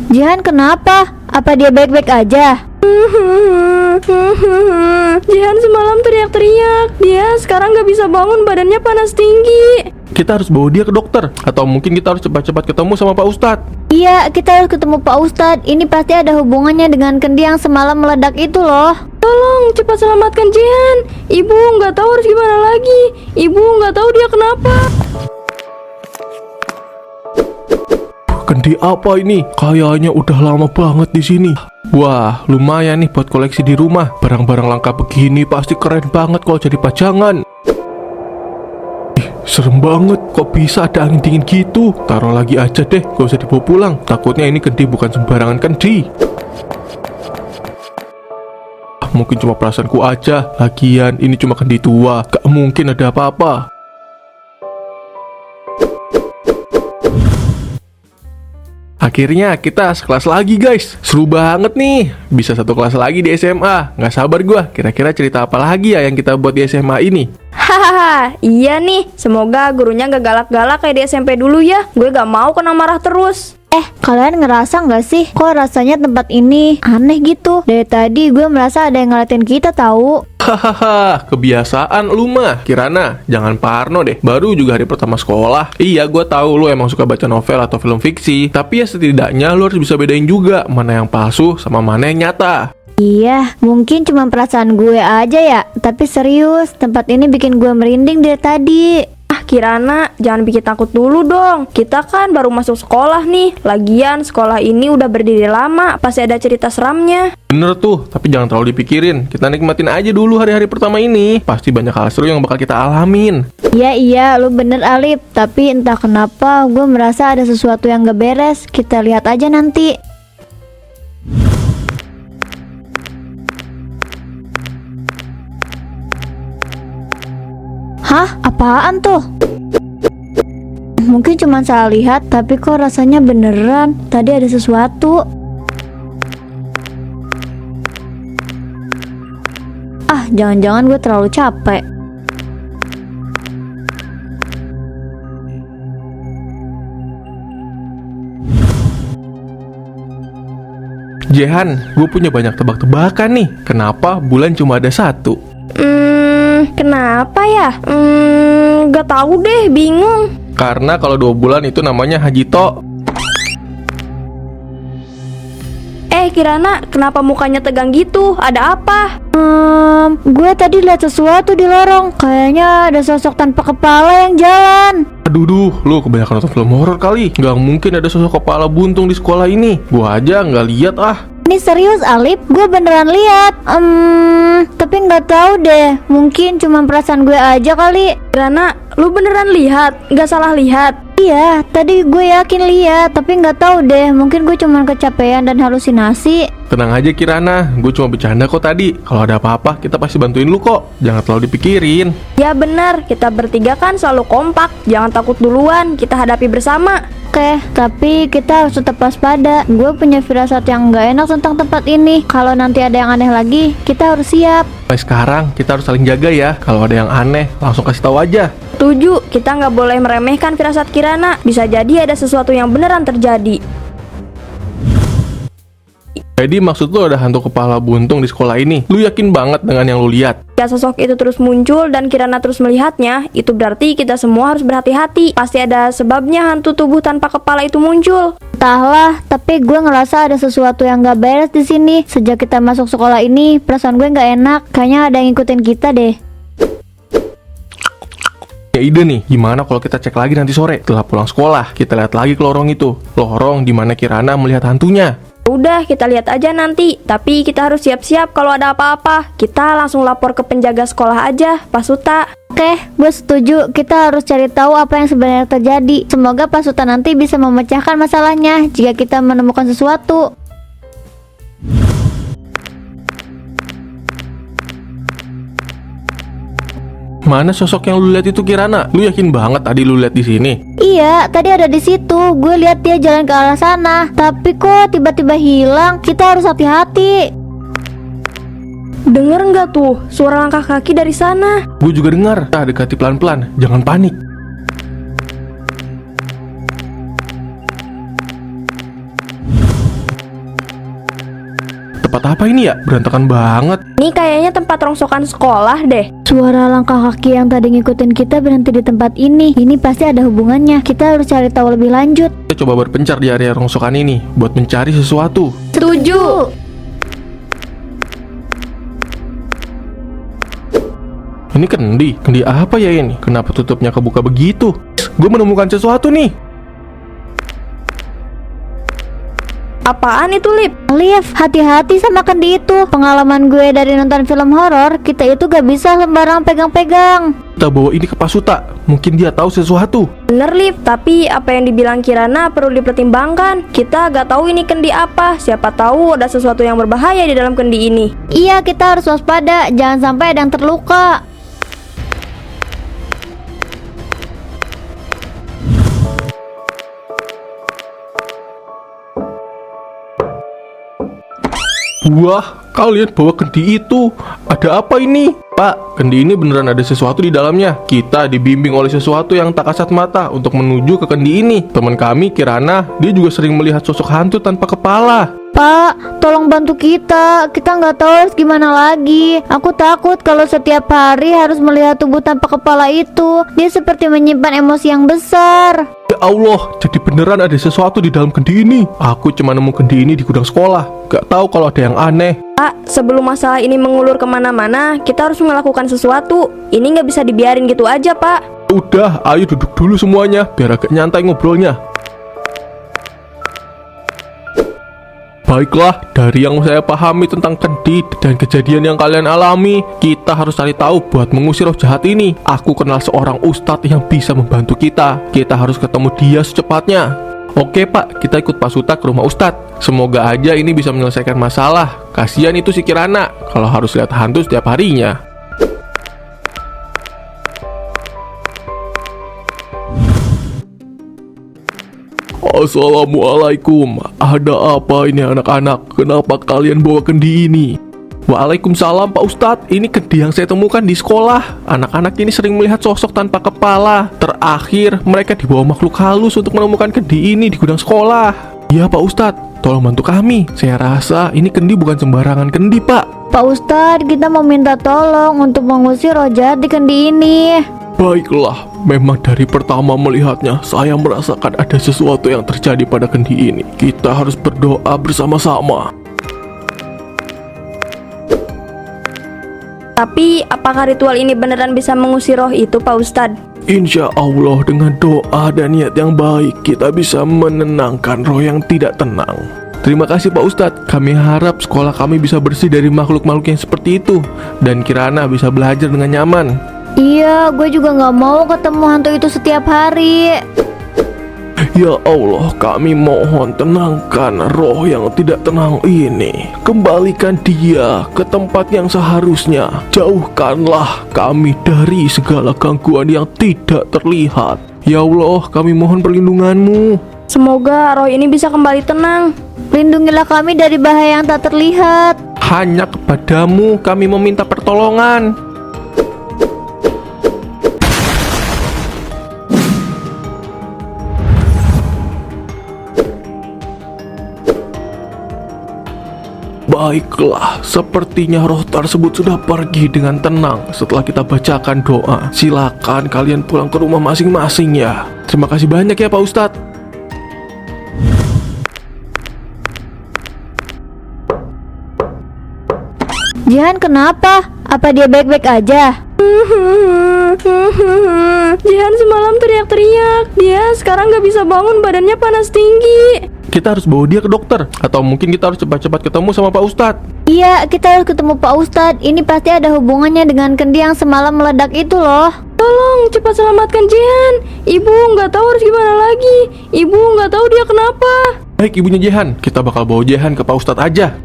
Jihan kenapa? Apa dia baik-baik aja? Jihan semalam teriak-teriak. Dia sekarang gak bisa bangun, badannya panas tinggi. Kita harus bawa dia ke dokter. Atau mungkin kita harus cepat-cepat ketemu sama Pak Ustadz. Iya, kita harus ketemu Pak Ustadz. Ini pasti ada hubungannya dengan kendi yang semalam meledak itu loh. Tolong cepat selamatkan Jihan. Ibu nggak tahu harus gimana lagi. Ibu nggak tahu dia kenapa. Kendi apa ini? Kayaknya udah lama banget di sini. Wah, lumayan nih buat koleksi di rumah. Barang-barang langka begini pasti keren banget kalau jadi pajangan. Ih, serem banget. Kok bisa ada angin dingin gitu? Taruh lagi aja deh, gak usah dibawa pulang. Takutnya ini kendi bukan sembarangan kendi. Mungkin cuma perasaanku aja. Lagian ini cuma kendi tua, gak mungkin ada apa-apa. Akhirnya kita sekelas lagi guys. Seru banget nih. Bisa satu kelas lagi di SMA. Gak sabar gua. Kira-kira cerita apa lagi ya yang kita buat di SMA ini? Hahaha, iya nih. Semoga gurunya gak galak-galak kayak di SMP dulu ya. Gue gak mau kena marah terus. Kalian ngerasa nggak sih? Kok rasanya tempat ini aneh gitu? Dari tadi gue merasa ada yang ngeliatin kita tahu. Hahaha, kebiasaan lu mah. Kirana, jangan parno deh. Baru juga hari pertama sekolah. Iya, gue tahu lu emang suka baca novel atau film fiksi. Tapi ya setidaknya lu harus bisa bedain juga mana yang palsu sama mana yang nyata. Iya, mungkin cuma perasaan gue aja ya. Tapi serius, tempat ini bikin gue merinding dari tadi. Kirana, jangan bikin takut dulu dong. Kita kan baru masuk sekolah nih. Lagian sekolah ini udah berdiri lama, pasti ada cerita seramnya. Bener tuh, tapi jangan terlalu dipikirin. Kita nikmatin aja dulu hari-hari pertama ini. Pasti banyak hal seru yang bakal kita alamin. Iya, lu bener Alip. Tapi entah kenapa gue merasa ada sesuatu yang gak beres. Kita lihat aja nanti. Hah? Apaan tuh? Mungkin cuma salah lihat, tapi kok rasanya beneran. Tadi ada sesuatu. Jangan-jangan gue terlalu capek. Jehan, gue punya banyak tebak-tebakan nih. Kenapa bulan cuma ada satu? Kenapa ya? Gak tahu deh, bingung. Karena kalau 2 bulan itu namanya Hajito. Kirana, kenapa mukanya tegang gitu? Ada apa? Gue tadi lihat sesuatu di lorong. Kayaknya ada sosok tanpa kepala yang jalan. Aduh, lu kebanyakan nonton film horor kali. Gak mungkin ada sosok kepala buntung di sekolah ini. Gua aja nggak lihat ah. Ini serius Alip, gue beneran lihat. Tapi nggak tahu deh. Mungkin cuma perasaan gue aja kali. Kirana, lu beneran lihat? Gak salah lihat? Iya, tadi gue yakin lihat, tapi nggak tahu deh. Mungkin gue cuma kecapean dan halusinasi. Tenang aja Kirana, gue cuma bercanda kok tadi. Kalau ada apa-apa, kita pasti bantuin lu kok. Jangan terlalu dipikirin. Ya bener, kita bertiga kan selalu kompak. Jangan takut duluan, kita hadapi bersama. Oke, tapi kita harus tetap waspada. Gue punya firasat yang nggak enak tentang tempat ini. Kalau nanti ada yang aneh lagi, kita harus siap. Mulai sekarang, kita harus saling jaga ya. Kalau ada yang aneh, langsung kasih tahu aja. Setuju, kita nggak boleh meremehkan firasat Kirana. Bisa jadi ada sesuatu yang beneran terjadi. Jadi maksud lu ada hantu kepala buntung di sekolah ini? Lu yakin banget dengan yang lu lihat? Jika sosok itu terus muncul dan Kirana terus melihatnya, itu berarti kita semua harus berhati-hati. Pasti ada sebabnya hantu tubuh tanpa kepala itu muncul. Entahlah, tapi gue ngerasa ada sesuatu yang gak beres di sini. Sejak kita masuk sekolah ini, perasaan gue gak enak. Kayaknya ada yang ngikutin kita deh. Ya ide nih, gimana kalau kita cek lagi nanti sore setelah pulang sekolah? Kita lihat lagi ke lorong itu. Lorong di mana Kirana melihat hantunya. Udah, kita lihat aja nanti. Tapi kita harus siap-siap kalau ada apa-apa. Kita langsung lapor ke penjaga sekolah aja, Pak Suta. Oke, gue setuju. Kita harus cari tahu apa yang sebenarnya terjadi. Semoga Pak Suta nanti bisa memecahkan masalahnya jika kita menemukan sesuatu. Mana sosok yang lu lihat itu Kirana? Lu yakin banget tadi lu lihat di sini? Iya, tadi ada di situ. Gue lihat dia jalan ke arah sana. Tapi kok tiba-tiba hilang? Kita harus hati-hati. Dengar nggak tuh suara langkah kaki dari sana? Gue juga dengar. Dekati pelan-pelan, jangan panik. Tempat apa ini ya? Berantakan banget. Ini kayaknya tempat rongsokan sekolah deh. Suara langkah kaki yang tadi ngikutin kita berhenti di tempat ini. Ini pasti ada hubungannya. Kita harus cari tahu lebih lanjut. Kita coba berpencar di area rongsokan ini buat mencari sesuatu. Setuju. Ini kendi apa ya ini? Kenapa tutupnya kebuka begitu? Gue menemukan sesuatu nih. Apaan itu, Lip? Alif, hati-hati sama kendi itu. Pengalaman gue dari nonton film horor, kita itu gak bisa sembarang pegang-pegang. Kita bawa ini ke Pak Suta. Mungkin dia tahu sesuatu. Bener, Lip. Tapi apa yang dibilang Kirana perlu dipertimbangkan. Kita gak tahu ini kendi apa. Siapa tahu ada sesuatu yang berbahaya di dalam kendi ini. Iya, kita harus waspada. Jangan sampai ada yang terluka. Wah, kalian bawa kendi itu. Ada apa ini? Pak, kendi ini beneran ada sesuatu di dalamnya. Kita dibimbing oleh sesuatu yang tak kasat mata untuk menuju ke kendi ini. Teman kami, Kirana, dia juga sering melihat sosok hantu tanpa kepala. Pak, tolong bantu kita. Kita nggak tahu harus gimana lagi. Aku takut kalau setiap hari harus melihat tubuh tanpa kepala itu. Dia seperti menyimpan emosi yang besar. Ya Allah, jadi beneran ada sesuatu di dalam kendi ini. Aku cuma nemu kendi ini di gudang sekolah. Gak tahu kalau ada yang aneh. Pak, sebelum masalah ini mengulur kemana-mana, kita harus melakukan sesuatu. Ini nggak bisa dibiarin gitu aja, Pak. Udah, ayo duduk dulu semuanya, biar agak nyantai ngobrolnya. Baiklah, dari yang saya pahami tentang kendi dan kejadian yang kalian alami, kita harus cari tahu buat mengusir roh jahat ini. Aku kenal seorang ustadz yang bisa membantu kita. Kita harus ketemu dia secepatnya. Oke Pak, kita ikut Pak Suta ke rumah ustadz. Semoga aja ini bisa menyelesaikan masalah. Kasihan itu si Kirana, kalau harus lihat hantu setiap harinya. Assalamualaikum. Ada apa ini anak-anak? Kenapa kalian bawa kendi ini? Waalaikumsalam Pak Ustadz. Ini kendi yang saya temukan di sekolah. Anak-anak ini sering melihat sosok tanpa kepala. Terakhir mereka dibawa makhluk halus untuk menemukan kendi ini di gudang sekolah. Ya Pak Ustadz, tolong bantu kami. Saya rasa ini kendi bukan sembarangan kendi Pak. Pak Ustadz, kita mau minta tolong untuk mengusir roh jahat di kendi ini. Baiklah, memang dari pertama melihatnya, saya merasakan ada sesuatu yang terjadi pada kendi ini. Kita harus berdoa bersama-sama. Tapi, apakah ritual ini beneran bisa mengusir roh itu, Pak Ustadz? Insya Allah dengan doa dan niat yang baik, kita bisa menenangkan roh yang tidak tenang. Terima kasih Pak Ustadz, kami harap sekolah kami bisa bersih dari makhluk-makhluk yang seperti itu. Dan Kirana bisa belajar dengan nyaman. Iya, gue juga nggak mau ketemu hantu itu setiap hari. Ya Allah, kami mohon tenangkan roh yang tidak tenang ini. Kembalikan dia ke tempat yang seharusnya. Jauhkanlah kami dari segala gangguan yang tidak terlihat. Ya Allah, kami mohon perlindungan-Mu. Semoga roh ini bisa kembali tenang. Lindungilah kami dari bahaya yang tak terlihat. Hanya kepadamu kami meminta pertolongan. Baiklah, sepertinya roh tersebut sudah pergi dengan tenang setelah kita bacakan doa. Silakan kalian pulang ke rumah masing-masing ya. Terima kasih banyak ya Pak Ustadz. Jihan kenapa? Apa dia baik-baik aja? Jihan semalam teriak-teriak. Dia sekarang gak bisa bangun, badannya panas tinggi. Kita harus bawa dia ke dokter. Atau mungkin kita harus cepat-cepat ketemu sama Pak Ustadz. Iya, kita harus ketemu Pak Ustadz. Ini pasti ada hubungannya dengan kendi yang semalam meledak itu loh. Tolong cepat selamatkan Jihan. Ibu nggak tahu harus gimana lagi. Ibu nggak tahu dia kenapa. Baik ibunya Jehan, kita bakal bawa Jehan ke Pak Ustadz aja.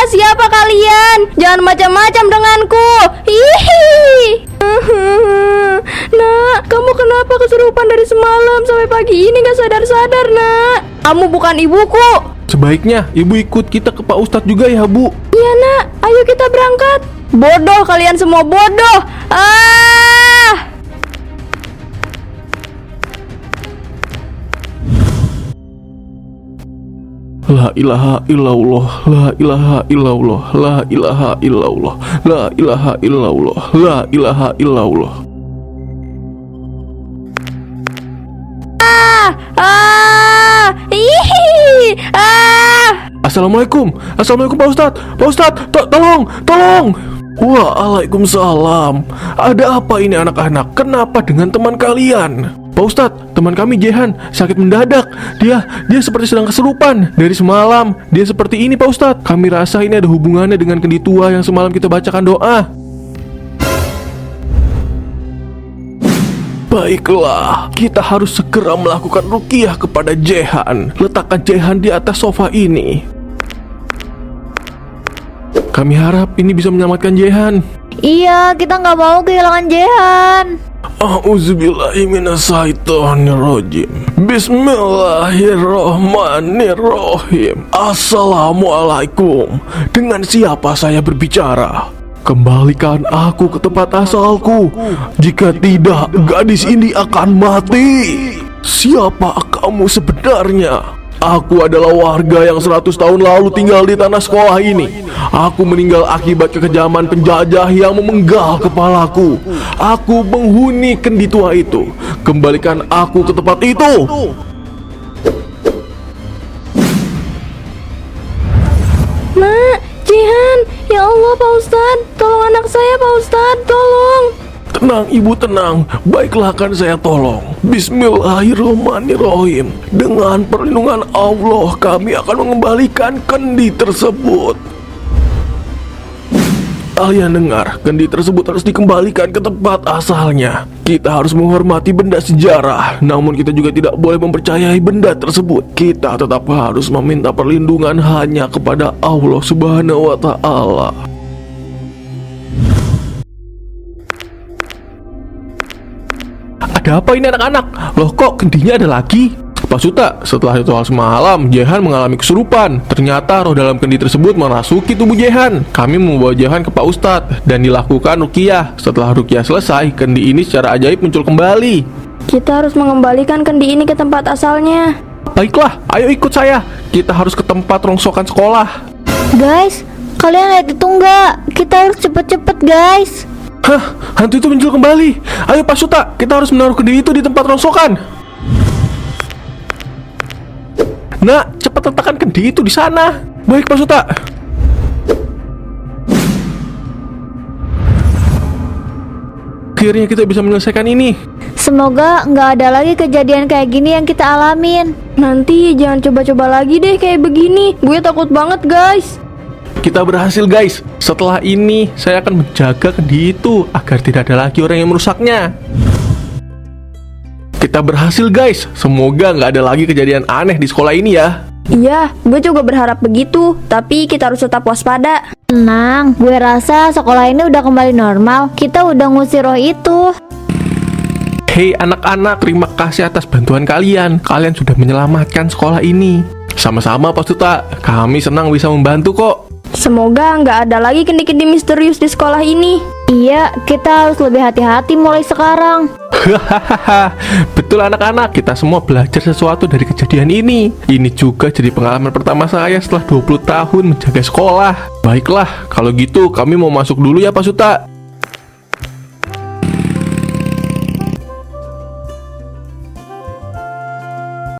Siapa kalian? Jangan macam-macam denganku. Hihi. Nak, kamu kenapa kesurupan dari semalam sampai pagi ini gak sadar-sadar, Nak? Kamu bukan ibuku. Sebaiknya ibu ikut kita ke Pak Ustadz juga ya Bu. Iya Nak, ayo kita berangkat. Bodoh, kalian semua bodoh. La ilaha illallah, la ilaha illallah, la ilaha illallah, la ilaha illallah, la ilaha illallah. Assalamualaikum, assalamualaikum Pak Ustadz, Pak Ustadz, tolong. Waalaikumsalam. Ada apa ini anak-anak? Kenapa dengan teman kalian? Pak Ustadz, teman kami Jehan sakit mendadak. Dia seperti sedang kesurupan. Dari semalam dia seperti ini Pak Ustadz. Kami rasa ini ada hubungannya dengan kendi tua yang semalam kita bacakan doa. Baiklah, kita harus segera melakukan ruqyah kepada Jehan. Letakkan Jehan di atas sofa ini. Kami harap ini bisa menyelamatkan Jehan. Iya, kita nggak mau kehilangan Jehan. A'udzubillahiminasyaitonirrojim. Bismillahirrohmanirrohim. Assalamualaikum. Dengan siapa saya berbicara? Kembalikan aku ke tempat asalku. Jika tidak, gadis ini akan mati. Siapa kamu sebenarnya? Aku adalah warga yang 100 tahun lalu tinggal di tanah sekolah ini. Aku meninggal akibat kekejaman penjajah yang memenggal kepalaku. Aku penghuni kendi tua itu. Kembalikan aku ke tempat itu. Nak, Jehan, ya Allah Pak Ustadz, tolong anak saya Pak Ustadz, tolong. Tenang ibu, tenang. Baiklah, akan saya tolong. Bismillahirrahmanirrahim. Dengan perlindungan Allah, kami akan mengembalikan kendi tersebut. Kalian dengar, kendi tersebut harus dikembalikan ke tempat asalnya. Kita harus menghormati benda sejarah, namun kita juga tidak boleh mempercayai benda tersebut. Kita tetap harus meminta perlindungan hanya kepada Allah Subhanahu wa Ta'ala. Ada apa ini anak-anak? Loh, kok kendinya ada lagi? Pak Suta, setelah ritual semalam, Jehan mengalami kesurupan. Ternyata roh dalam kendi tersebut merasuki tubuh Jehan. Kami membawa Jehan ke Pak Ustadz dan dilakukan ruqyah. Setelah ruqyah selesai, kendi ini secara ajaib muncul kembali. Kita harus mengembalikan kendi ini ke tempat asalnya. Baiklah, ayo ikut saya. Kita harus ke tempat rongsokan sekolah. Guys, kalian lihat itu nggak? Kita harus cepet-cepet guys. Hah, hantu itu muncul kembali. Ayo Pak Suta, kita harus menaruh kendi itu di tempat rongsokan. Nak, cepat letakkan kendi itu di sana. Baik Pak Suta. Akhirnya kita bisa menyelesaikan ini. Semoga nggak ada lagi kejadian kayak gini yang kita alamin. Nanti jangan coba-coba lagi deh kayak begini. Gue takut banget guys. Kita berhasil guys. Setelah ini saya akan menjaga kendi itu agar tidak ada lagi orang yang merusaknya. Kita berhasil guys. Semoga nggak ada lagi kejadian aneh di sekolah ini ya. Iya, gue juga berharap begitu. Tapi kita harus tetap waspada. Tenang, gue rasa sekolah ini udah kembali normal. Kita udah ngusir roh itu. Hei anak-anak, terima kasih atas bantuan kalian. Kalian sudah menyelamatkan sekolah ini. Sama-sama Pak Suta, kami senang bisa membantu kok. Semoga nggak ada lagi kendi-kendi misterius di sekolah ini. Iya, kita harus lebih hati-hati mulai sekarang. Hahaha, betul anak-anak, kita semua belajar sesuatu dari kejadian ini. Ini juga jadi pengalaman pertama saya setelah 20 tahun menjaga sekolah. Baiklah, kalau gitu kami mau masuk dulu ya Pak Suta.